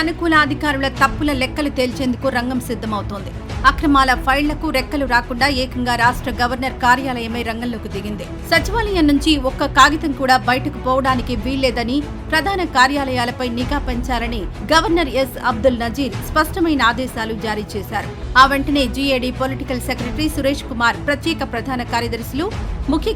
అనుకూల అధికారుల తప్పుల లెక్కలు తేల్చేందుకు రంగం సిద్ధమవుతోంది. అక్రమాల ఫైళ్లకు రెక్కలు రాకుండా ఏకంగా రాష్ట్ర గవర్నర్ కార్యాలయమే రంగంలోకి దిగింది. సచివాలయం నుంచి ఒక్క కాగితం కూడా బయటకు పోవడానికి వీల్లేదని, ప్రధాన కార్యాలయాలపై నిఘా పెంచాలని గవర్నర్ ఎస్ అబ్దుల్ నజీర్ స్పష్టమైన ఆదేశాలు జారీ చేశారు. ఆ వెంటనే GAD political secretary Suresh Kumar ప్రత్యేక ప్రధాన కార్యదర్శులు, ముఖ్య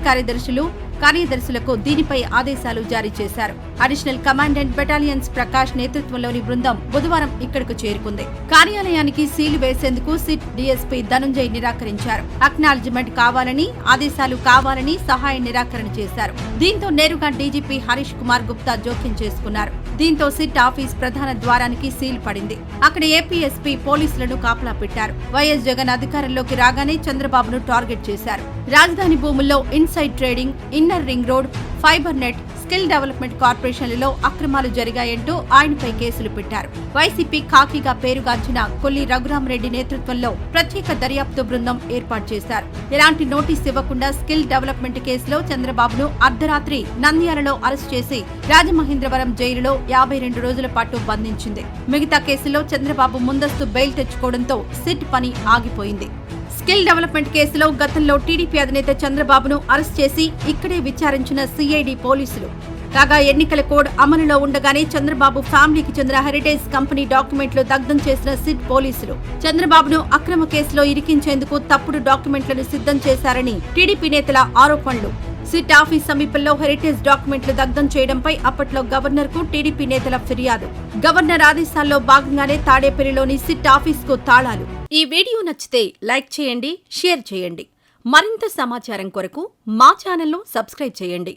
కార్యదర్శులకు దీనిపై ఆదేశాలు జారీ చేశారు. అడిషనల్ కమాండెంట్ బెటాలియన్స్ ప్రకాష్ నేతృత్వంలోని బృందం బుధవారం ఇక్కడకు చేరుకుంది. కార్యాలయానికి సీలు వేసేందుకు సిట్ డీఎస్పీ ధనుంజయ్ నిరాకరించారు. అక్నాలెడ్జ్మెంట్ కావాలని, ఆదేశాలు కావాలని సహాయ నిరాకరణ చేశారు. దీంతో నేరుగా డీజీపీ హరీష్ కుమార్ గుప్తా జోక్యం చేసుకున్నారు. దీంతో సిట్ ఆఫీస్ ప్రధాన ద్వారానికి సీల్ పడింది. అక్కడ ఏపీఎస్పీ పోలీసులను కాపలా పెట్టారు. వైఎస్ జగన్ అధికారంలోకి రాగానే చంద్రబాబును టార్గెట్ చేశారు. రాజధాని భూముల్లో inside trading, inner ring road, fibre net, skill development కార్పొరేషన్లలో అక్రమాలు జరిగాయంటూ ఆయనపై కేసులు పెట్టారు. వైసీపీ ఖాకీగా పేరుగాంచిన కొల్లి రఘురామరెడ్డి నేతృత్వంలో ప్రత్యేక దర్యాప్తు బృందం ఏర్పాటు చేశారు. ఎలాంటి నోటీస్ ఇవ్వకుండా స్కిల్ డెవలప్మెంట్ కేసులో చంద్రబాబును అర్ధరాత్రి నంద్యాలలో అరెస్ట్ చేసి రాజమహేంద్రవరం జైలులో 52 రోజుల పాటు బంధించింది. మిగతా కేసులో చంద్రబాబు ముందస్తు బెయిల్ తెచ్చుకోవడంతో సిట్ పని ఆగిపోయింది. స్కిల్ డెవలప్మెంట్ కేసులో గతంలో టీడీపీ అధినేత చంద్రబాబును అరెస్ట్ చేసి ఇక్కడే విచారించిన సిఐడి పోలీసులు. కాగా ఎన్నికల కోడ్ అమలులో ఉండగానే చంద్రబాబు ఫ్యామిలీకి చెందిన హెరిటేజ్ కంపెనీ డాక్యుమెంట్లు దగ్ధం చేసిన సిట్ పోలీసులు చంద్రబాబును అక్రమ కేసులో ఇరికించేందుకు తప్పుడు డాక్యుమెంట్లను సిద్ధం చేశారని టీడీపీ నేతల ఆరోపణలు. సిట్ ఆఫీస్ సమీపంలో హెరిటేజ్ డాక్యుమెంట్లు దగ్ధం చేయడంపై అప్పట్లో గవర్నర్ కు టీడీపీ నేతల ఫిర్యాదు. గవర్నర్ ఆదేశాల్లో భాగంగానే తాడేపల్లిలోని సిట్ ఆఫీస్ కు తాళాలు. ఈ వీడియో నచ్చితే లైక్ చేయండి, షేర్ చేయండి. మరింత సమాచారం కొరకు మా ఛానల్ను సబ్స్క్రైబ్ చేయండి.